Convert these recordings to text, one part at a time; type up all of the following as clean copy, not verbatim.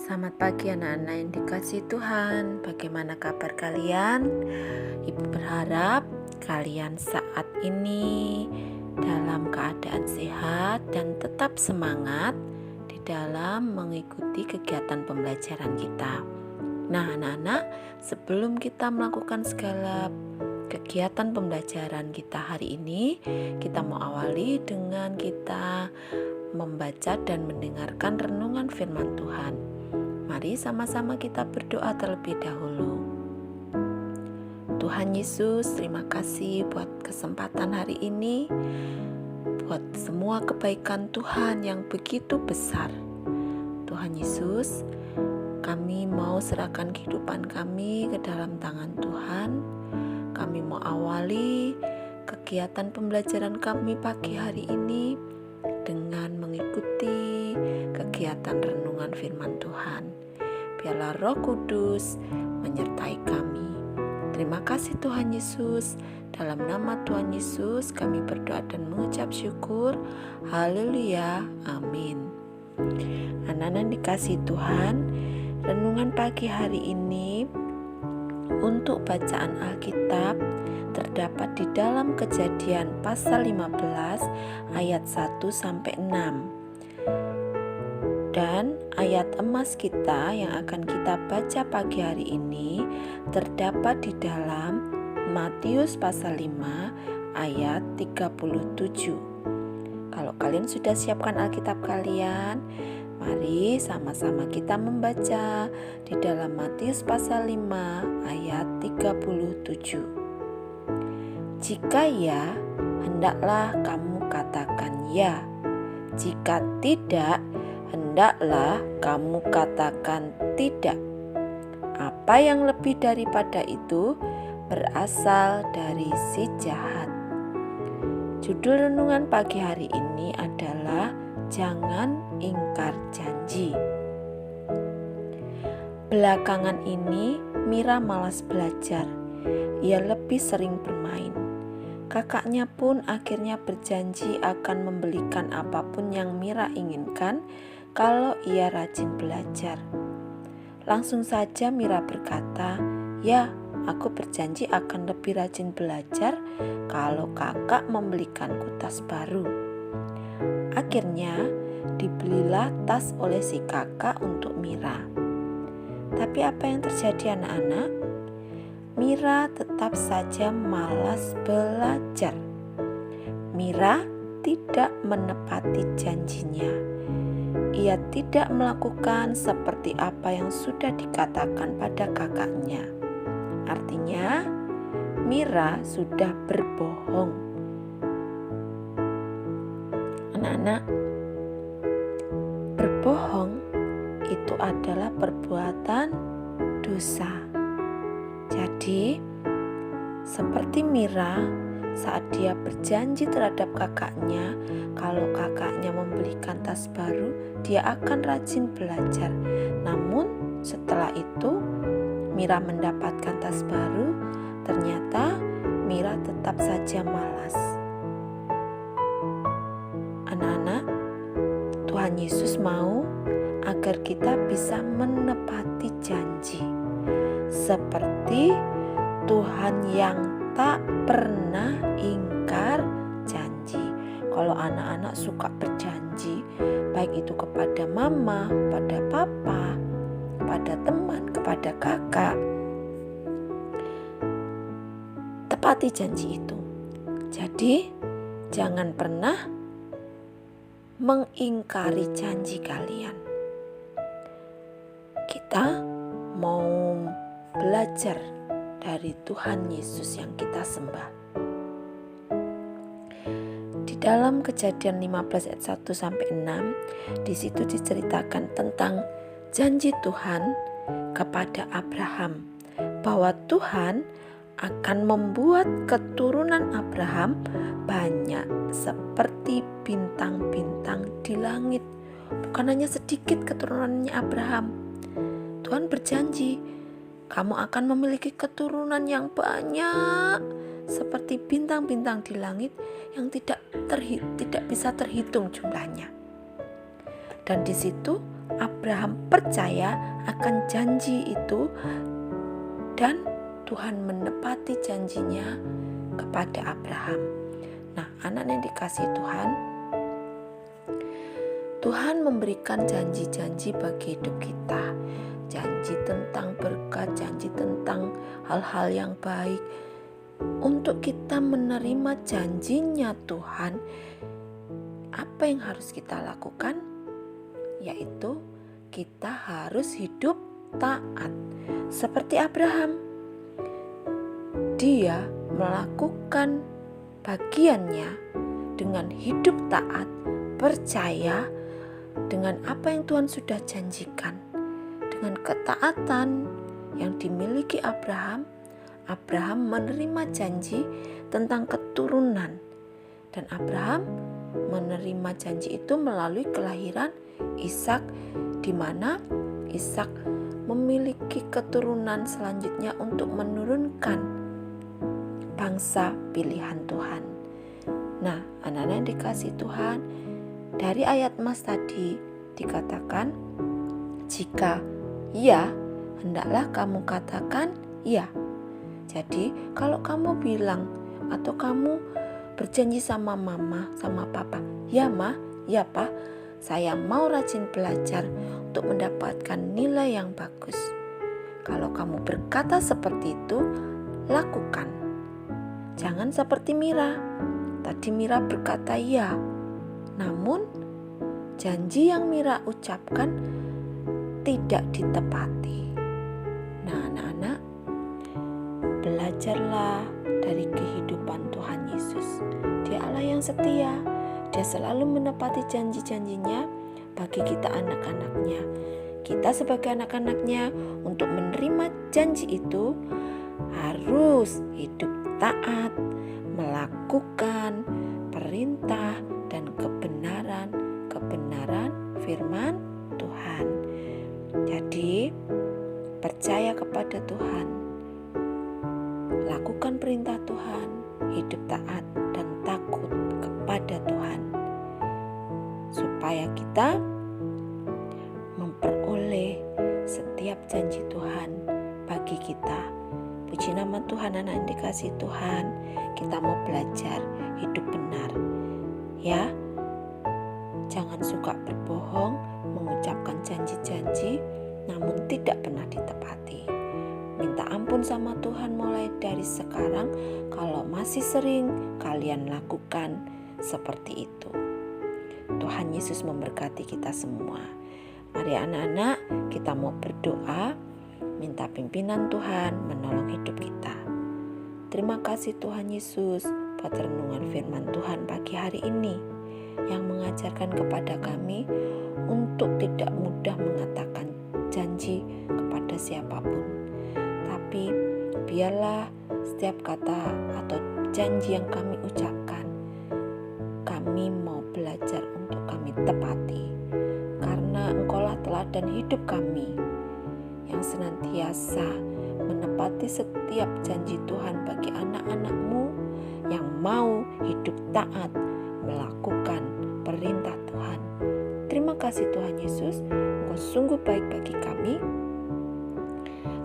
Selamat pagi anak-anak yang dikasihi Tuhan. Bagaimana kabar kalian? Ibu berharap kalian saat ini dalam keadaan sehat dan tetap semangat di dalam mengikuti kegiatan pembelajaran kita. Nah anak-anak, sebelum kita melakukan segala kegiatan pembelajaran kita hari ini, kita mau awali dengan kita membaca dan mendengarkan renungan firman Tuhan. Mari sama-sama kita berdoa terlebih dahulu. Tuhan Yesus, terima kasih buat kesempatan hari ini, buat semua kebaikan Tuhan yang begitu besar. Tuhan Yesus, kami mau serahkan kehidupan kami ke dalam tangan Tuhan. Kami mau awali kegiatan pembelajaran kami pagi hari ini dengan mengikuti kegiatan renungan firman Tuhan. Biarlah Roh Kudus menyertai kami. Terima kasih Tuhan Yesus. Dalam nama Tuhan Yesus kami berdoa dan mengucap syukur. Haleluya. Amin. Anak-anak dikasihi Tuhan, renungan pagi hari ini untuk bacaan Alkitab terdapat di dalam Kejadian pasal 15 ayat 1 sampai 6. Dan ayat emas kita yang akan kita baca pagi hari ini terdapat di dalam Matius pasal 5 ayat 37. Kalau kalian sudah siapkan Alkitab kalian, mari sama-sama kita membaca di dalam Matius pasal 5 ayat 37. Jika ya, hendaklah kamu katakan ya. Jika tidak, hendaklah kamu katakan tidak. Apa yang lebih daripada itu berasal dari si jahat. Judul renungan pagi hari ini adalah Jangan Ingkar Janji. Belakangan ini Mira malas belajar. Ia lebih sering bermain. Kakaknya pun akhirnya berjanji akan membelikan apapun yang Mira inginkan kalau ia rajin belajar. Langsung saja Mira berkata, "Ya, aku berjanji akan lebih rajin belajar kalau kakak membelikanku tas baru." Akhirnya dibelilah tas oleh si kakak untuk Mira. Tapi apa yang terjadi anak-anak? Mira tetap saja malas belajar. Mira tidak menepati janjinya. Ia tidak melakukan seperti apa yang sudah dikatakan pada kakaknya. Artinya, Mira sudah berbohong. Anak-anak, berbohong itu adalah perbuatan dosa. Jadi, seperti Mira saat dia berjanji terhadap kakaknya, kalau kakaknya membelikan tas baru, dia akan rajin belajar. Namun setelah itu, Mira mendapatkan tas baru, ternyata Mira tetap saja malas. Anak-anak, Tuhan Yesus mau agar kita bisa menepati janji. Seperti Tuhan yang tak pernah ingkar janji. Kalau anak-anak suka berjanji, baik itu kepada mama, kepada papa, kepada teman, kepada kakak, tepati janji itu. Jadi, jangan pernah mengingkari janji kalian. Kita mau belajar dari Tuhan Yesus yang kita sembah. Di dalam Kejadian 15 ayat 1 sampai 6, di situ diceritakan tentang janji Tuhan kepada Abraham bahwa Tuhan akan membuat keturunan Abraham banyak seperti bintang-bintang di langit. Bukan hanya sedikit keturunannya Abraham. Tuhan berjanji, kamu akan memiliki keturunan yang banyak seperti bintang-bintang di langit yang tidak bisa terhitung jumlahnya. Dan di situ Abraham percaya akan janji itu dan Tuhan menepati janjinya kepada Abraham. Nah, anak yang dikasihi Tuhan, Tuhan memberikan janji-janji bagi hidup kita. Janji tentang berkat, janji tentang hal-hal yang baik. Untuk kita menerima janjinya Tuhan, apa yang harus kita lakukan? Yaitu kita harus hidup taat. Seperti Abraham, dia melakukan bagiannya dengan hidup taat, percaya dengan apa yang Tuhan sudah janjikan. Dengan ketaatan yang dimiliki Abraham, Abraham menerima janji tentang keturunan. Dan Abraham menerima janji itu melalui kelahiran Ishak, di mana Ishak memiliki keturunan selanjutnya untuk menurunkan bangsa pilihan Tuhan. Nah, anak-anak yang dikasihi Tuhan, dari ayat Mas tadi dikatakan, jika ya, hendaklah kamu katakan ya. Jadi kalau kamu bilang atau kamu berjanji sama mama, sama papa, ya ma, ya pa, saya mau rajin belajar untuk mendapatkan nilai yang bagus. Kalau kamu berkata seperti itu, lakukan. Jangan seperti Mira. Tadi Mira berkata ya, namun janji yang Mira ucapkan tidak ditepati. Nah, anak-anak, belajarlah dari kehidupan Tuhan Yesus. Dia Allah yang setia. Dia selalu menepati janji-janjinya bagi kita anak-anaknya. Kita sebagai anak-anaknya, untuk menerima janji itu harus hidup taat, melakukan perintah dan kebenaran firman Tuhan. Jadi, percaya kepada Tuhan, lakukan perintah Tuhan, hidup taat dan takut kepada Tuhan, supaya kita memperoleh setiap janji Tuhan bagi kita. Puji nama Tuhan, anak yang dikasihi Tuhan. Kita mau belajar hidup benar, ya. Jangan suka berbohong, mengucapkan janji-janji namun tidak pernah ditepati. Minta ampun sama Tuhan mulai dari sekarang kalau masih sering kalian lakukan seperti itu. Tuhan Yesus memberkati kita semua. Mari anak-anak, kita mau berdoa, minta pimpinan Tuhan menolong hidup kita. Terima kasih Tuhan Yesus buat renungan firman Tuhan pagi hari ini yang mengajarkan kepada kami untuk tidak mudah mengatakan janji kepada siapapun. Tapi biarlah setiap kata atau janji yang kami ucapkan, kami mau belajar untuk kami tepati. Karena Engkaulah teladan hidup kami yang senantiasa menepati setiap janji Tuhan bagi anak-anak-Mu yang mau hidup taat melakukan perintah Tuhan. Terima kasih Tuhan Yesus, Engkau sungguh baik bagi kami.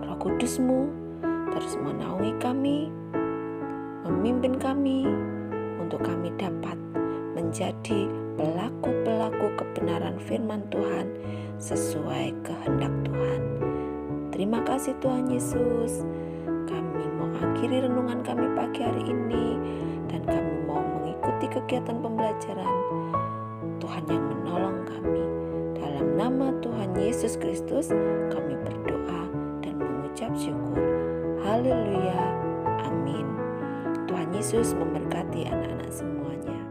Roh Kudus-Mu terus menaungi kami, memimpin kami untuk kami dapat menjadi pelaku-pelaku kebenaran firman Tuhan sesuai kehendak Tuhan. Terima kasih Tuhan Yesus. Kami mau akhiri renungan kami pagi hari ini dan kami mau mengikuti kegiatan pembelajaran Tuhan yang menolong kami. Dalam nama Tuhan Yesus Kristus kami berdoa dan mengucap syukur. Haleluya. Amin. Tuhan Yesus memberkati anak-anak semuanya.